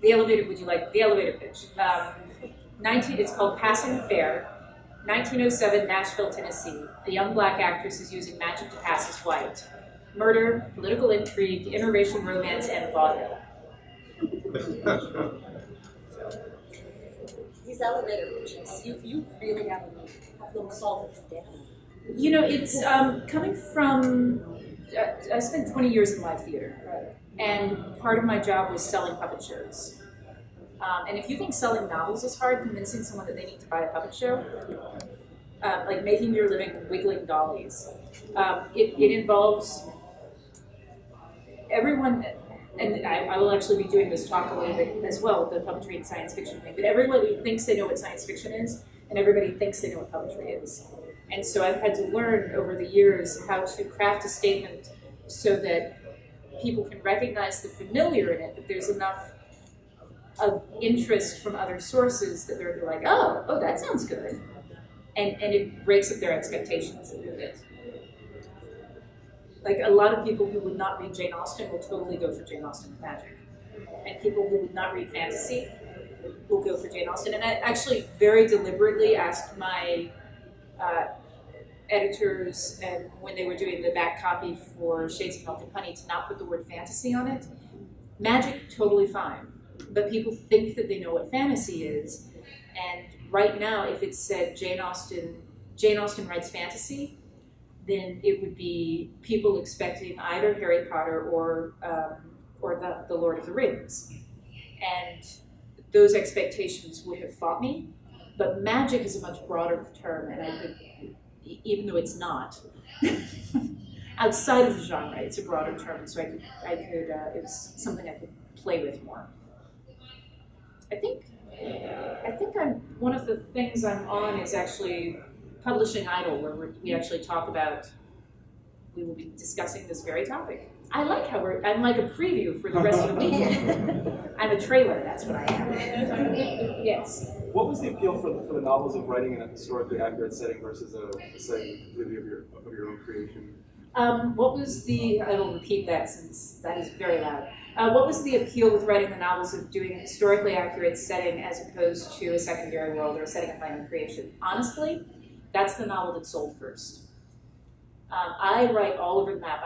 The elevator, would you like the elevator pitch? It's called Passing Fair. 1907, Nashville, Tennessee. A young black actress is using magic to pass as white. Murder, political intrigue, interracial romance, and vaudeville. These elevator pitches, you really have them solved down. You know, it's coming from, I spent 20 years in live theater, and part of my job was selling puppet shows. And if you think selling novels is hard, convincing someone that they need to buy a puppet show, like making your living wiggling dollies, it involves everyone, and I will actually be doing this talk a little bit as well with the puppetry and science fiction thing, but everybody thinks they know what science fiction is, and everybody thinks they know what puppetry is. And so I've had to learn over the years how to craft a statement so that people can recognize the familiar in it, but there's enough of interest from other sources that they're like, oh, that sounds good. And it breaks up their expectations a little bit. Like a lot of people who would not read Jane Austen will totally go for Jane Austen with magic. And people who would not read fantasy will go for Jane Austen. And I actually very deliberately asked my editors, and when they were doing the back copy for Shades of Milk and Honey, to not put the word fantasy on it. Magic, totally fine. But people think that they know what fantasy is. And right now, if it said Jane Austen writes fantasy, then it would be people expecting either Harry Potter or the Lord of the Rings. And those expectations would have fought me. But magic is a much broader term, and I could, even though it's not, outside of the genre, it's a broader term, so it was something I could play with more. I think one of the things I'm on is actually Publishing Idol, where we actually talk about, we will be discussing this very topic. I like how I'm like a preview for the rest of the week. I'm a trailer, that's what I am. Yes. What was the appeal for the novels of writing in a historically accurate setting versus a setting completely of your own creation? I will repeat that since that is very loud. What was the appeal with writing the novels of doing a historically accurate setting as opposed to a secondary world or a setting of my own creation? Honestly, that's the novel that sold first. I write all over the map.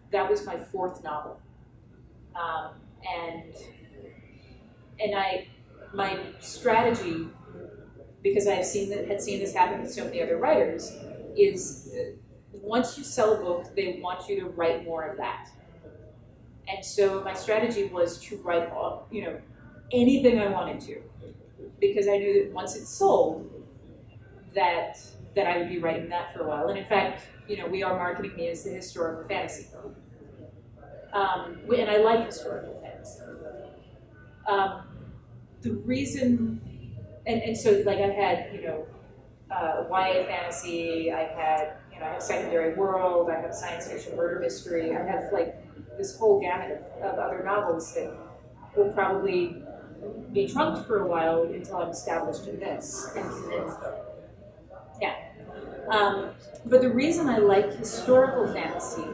That was my fourth novel. My strategy, because I had seen this happen with so many other writers, is once you sell a book, they want you to write more of that. And so my strategy was to write anything I wanted to, because I knew that once it sold, that I would be writing that for a while. And in fact, we are marketing me as the historical fantasy girl. And I like historical fantasy. The reason, and so like I had, YA fantasy, I have secondary world, I have science fiction murder mystery, I have like this whole gamut of other novels that will probably be trunked for a while until I'm established in this. And then, but the reason I like historical fantasy,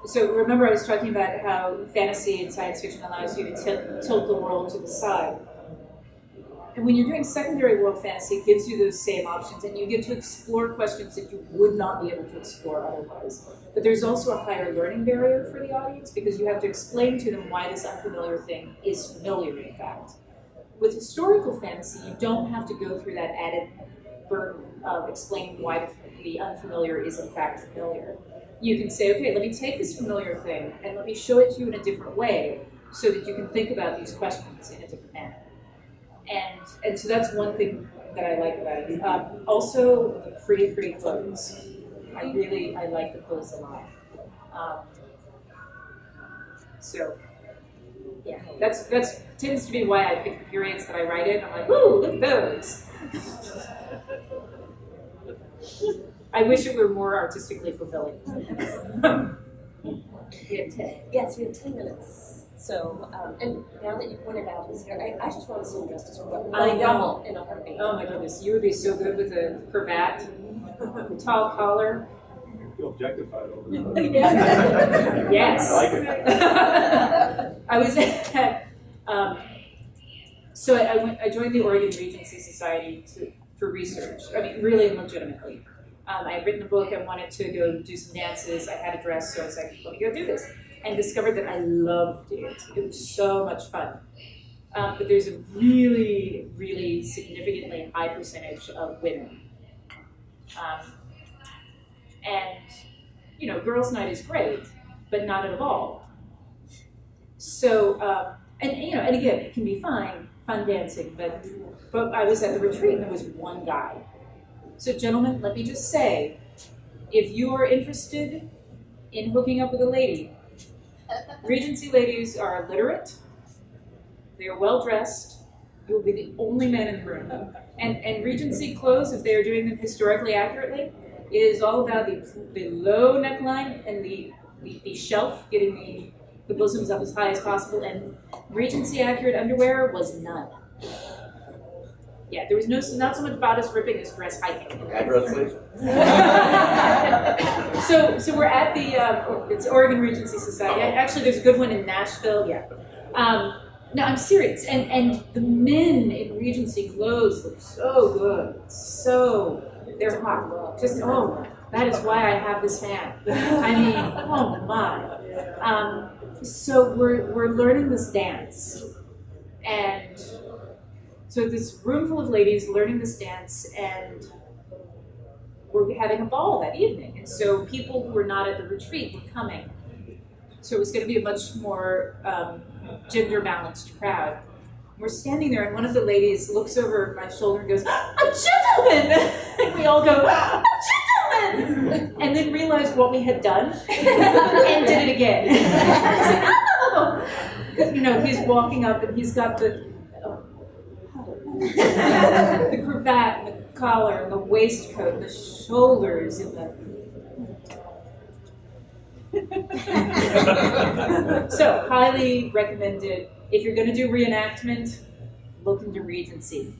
so remember I was talking about how fantasy and science fiction allows you to tilt the world to the side. And when you're doing secondary world fantasy, it gives you those same options, and you get to explore questions that you would not be able to explore otherwise. But there's also a higher learning barrier for the audience, because you have to explain to them why this unfamiliar thing is familiar, in fact. With historical fantasy, you don't have to go through that added burden of explaining why the unfamiliar is in fact familiar. You can say, okay, let me take this familiar thing and let me show it to you in a different way so that you can think about these questions in a different manner. And so that's one thing that I like about it. Also, the pretty clothes. I like the clothes a lot. So, yeah, that's tends to be why I pick the periods that I write in. I'm like, ooh, look at those. I wish it were more artistically fulfilling. We have 10. Yes, we have 10 minutes. So, and now that you pointed out his hair, I just want to see him dressed as well. I know. In a heartbeat. Oh my goodness, you would be so good with a cravat, tall collar. You feel objectified over there. Yes. I like it. I was at, so I joined the Oregon Regency Society for research. I mean, really legitimately. I had written a book. I wanted to go do some dances. I had a dress, so I was like, let me go do this. And discovered that I loved it. It was so much fun. But there's a really, really significantly high percentage of women. And, you know, girls' night is great, but not at all. So, and again, it can be fun dancing, but I was at the retreat and there was one guy. So gentlemen, let me just say, if you are interested in hooking up with a lady, Regency ladies are literate, they are well dressed, you will be the only man in the room. And Regency clothes, if they are doing them historically accurately, it is all about the low neckline and the shelf, getting the bosoms up as high as possible, and Regency accurate underwear was none. Yeah, there was not so much bodice ripping as dress hiking. Address, please. So we're at the it's Oregon Regency Society. Actually, there's a good one in Nashville. Yeah. No, I'm serious. And the men in Regency clothes look so good. So they're hot. Just that is why I have this fan. I mean, oh my. So we're learning this dance, and so this room full of ladies learning this dance, and we're having a ball that evening. And so people who were not at the retreat were coming. So it was going to be a much more gender balanced crowd. We're standing there, and one of the ladies looks over my shoulder and goes, "A gentleman!" And we all go, "A gentleman!" And then realized what we had done and did it again. I was like, "Oh!" Because, you know, he's walking up and he's got the cravat and the collar and the waistcoat and the shoulders and So, highly recommended. If you're going to do reenactment, look into Regency.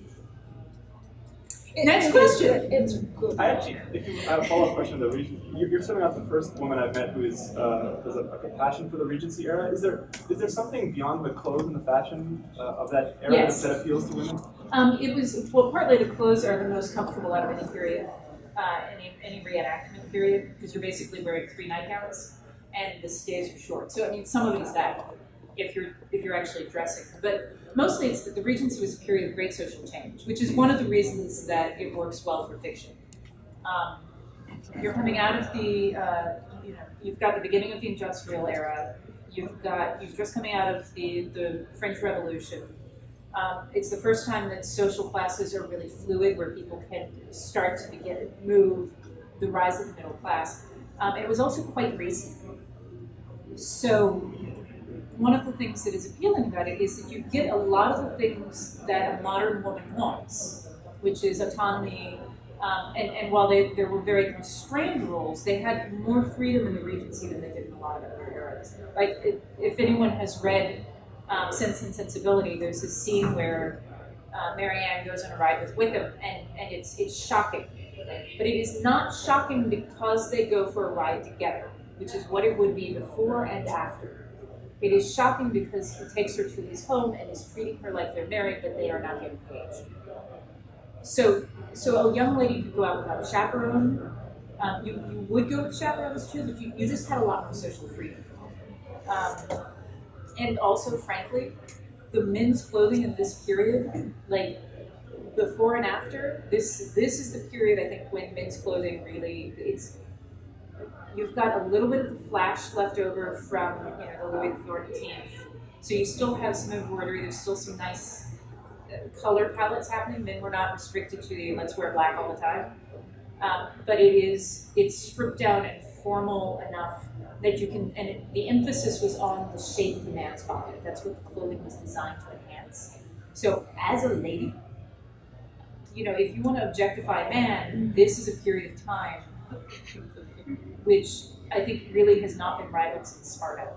Next question. It's good. I actually, if you have a follow-up question on the Regency, you're certainly not the first woman I've met who has a passion for the Regency era. Is there something beyond the clothes and the fashion of that era Yes. that appeals to women? It was, well, partly the clothes are the most comfortable out of any period, any reenactment period, because you're basically wearing 3 nightgowns, and the stays are short. So, I mean, some of it is that, if you're actually dressing. But mostly it's that the Regency was a period of great social change, which is one of the reasons that it works well for fiction. You're coming out of the, you've got the beginning of the industrial era, you're just coming out of the French Revolution. It's the first time that social classes are really fluid, where people can start to move, the rise of the middle class. It was also quite racy. So, one of the things that is appealing about it is that you get a lot of the things that a modern woman wants, which is autonomy, and while there were very constrained rules, they had more freedom in the Regency than they did in a lot of other eras. Like, if anyone has read Sense and Sensibility, there's this scene where Marianne goes on a ride with Wickham, and it's shocking. But it is not shocking because they go for a ride together, which is what it would be before and after. It is shocking because he takes her to his home and is treating her like they're married, but they are not yet engaged. So a young lady could go out without a chaperone. You would go with chaperones too, but you just had a lot more social freedom. And also, frankly, the men's clothing in this period, like before and after, this is the period I think when men's clothing really you've got a little bit of the flash left over from the Louis XIV. So you still have some embroidery. There's still some nice color palettes happening. Men were not restricted to the let's wear black all the time. But it's stripped down and formal enough that you can, and the emphasis was on the shape of the man's body. That's what the clothing was designed to enhance. So as a lady, if you want to objectify a man, this is a period of time which I think really has not been rivaled since Sparta.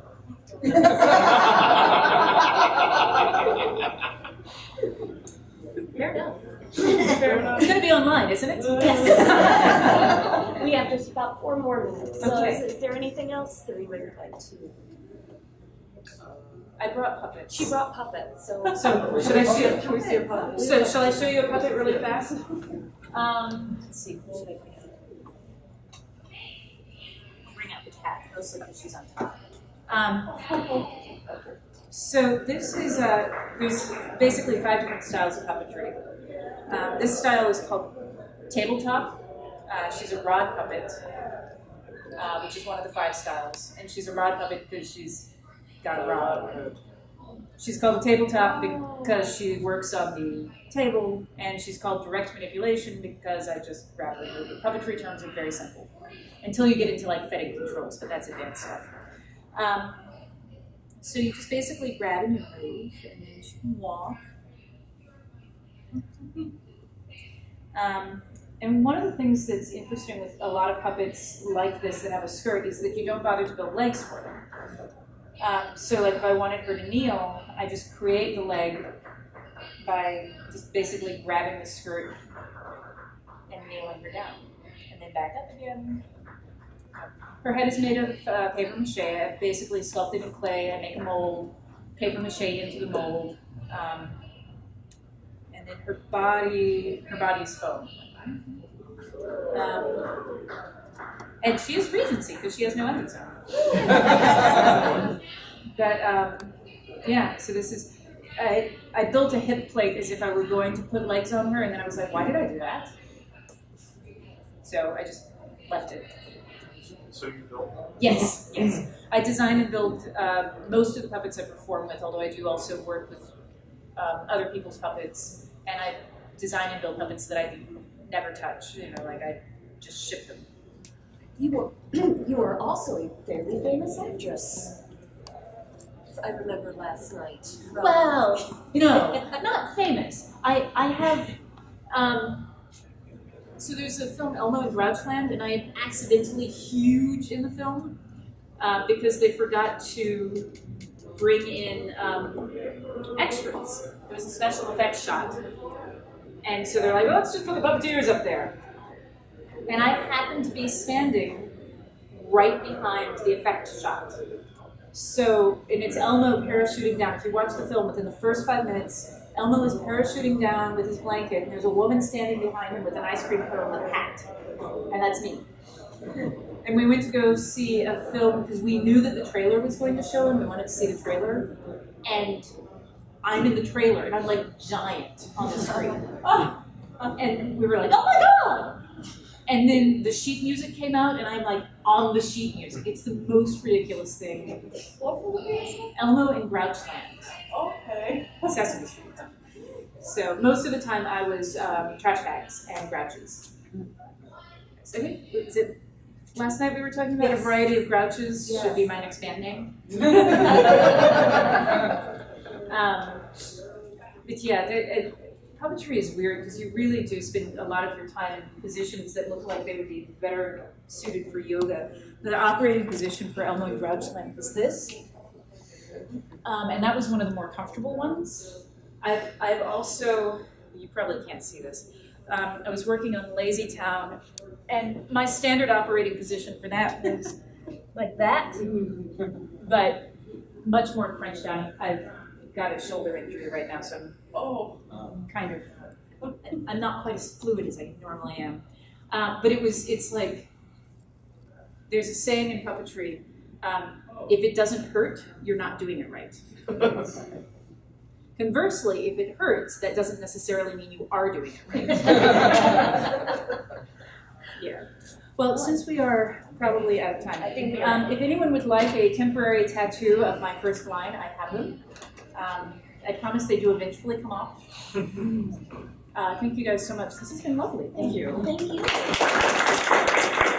Fair enough. Fair enough. It's going to be online, isn't it? Yes. We have just about 4 more minutes. So Okay. is there anything else that we would like to? I brought puppets. She brought puppets. So should I show? Can we see a puppet? So shall I show you a puppet really fast? Let's see. What should I bring out? Bring out the cat, mostly because she's on top. So this is there's basically 5 different styles of puppetry. This style is called tabletop. She's a rod puppet, which is one of the 5 styles, and she's a rod puppet because she's got a rod. She's called a tabletop because she works on the table, and she's called direct manipulation because I just grab her. The puppetry terms are very simple until you get into like fetting controls, but that's advanced stuff. So you just basically grab and you move, and then she can walk. And one of the things that's interesting with a lot of puppets like this that have a skirt is that you don't bother to build legs for them. So like if I wanted her to kneel, I just create the leg by just basically grabbing the skirt and kneeling her down. And then back up again. Her head is made of paper mache. I basically sculpted in clay. I make a mold, paper mache into the mold. And then her body is foam. And she is Regency because she has no endings on her. But yeah, so this is, I built a hip plate as if I were going to put legs on her, and then I was like, why did I do that? So I just left it. So you built? Yes, yes. I design and build most of the puppets I perform with, although I do also work with other people's puppets, and I design and build puppets that I never touch. Like I just ship them. you were also a fairly famous actress. I remember last night. Well, no, not famous. I have. So there's a film, Elmo in Grouchland, and I am accidentally huge in the film because they forgot to bring in extras. It was a special effects shot. And so they're like, well, let's just put the puppeteers up there. And I happened to be standing right behind the effect shot. So, and it's Elmo parachuting down. If you watch the film, within the first 5 minutes, Elmo is parachuting down with his blanket, and there's a woman standing behind him with an ice cream cone with a hat. And that's me. And we went to go see a film because we knew that the trailer was going to show, and we wanted to see the trailer. And I'm in the trailer, and I'm like giant on the screen. And we were like, oh my God! And then the sheet music came out, and I'm like on the sheet music. It's the most ridiculous thing. What was it? Elmo in Grouchland. Okay. Sesame Street. So most of the time I was trash bags and grouches. So I think, was it last night we were talking about a variety of grouches should be my next band name? But yeah, puppetry is weird because you really do spend a lot of your time in positions that look like they would be better suited for yoga. The operating position for Elmo in Grouchland was this. And that was one of the more comfortable ones. I've also, you probably can't see this, I was working on Lazy Town, and my standard operating position for that was like that, but much more crunched down. I've got a shoulder injury right now, so I'm kind of, I'm not quite as fluid as I normally am. But it's like, there's a saying in puppetry, if it doesn't hurt, you're not doing it right. Conversely, if it hurts, that doesn't necessarily mean you are doing it right. Yeah. Well, since we are probably out of time, I think if anyone would like a temporary tattoo of my first line, I have them. I promise they do eventually come off. Thank you guys so much. This has been lovely. Thank you. Thank you.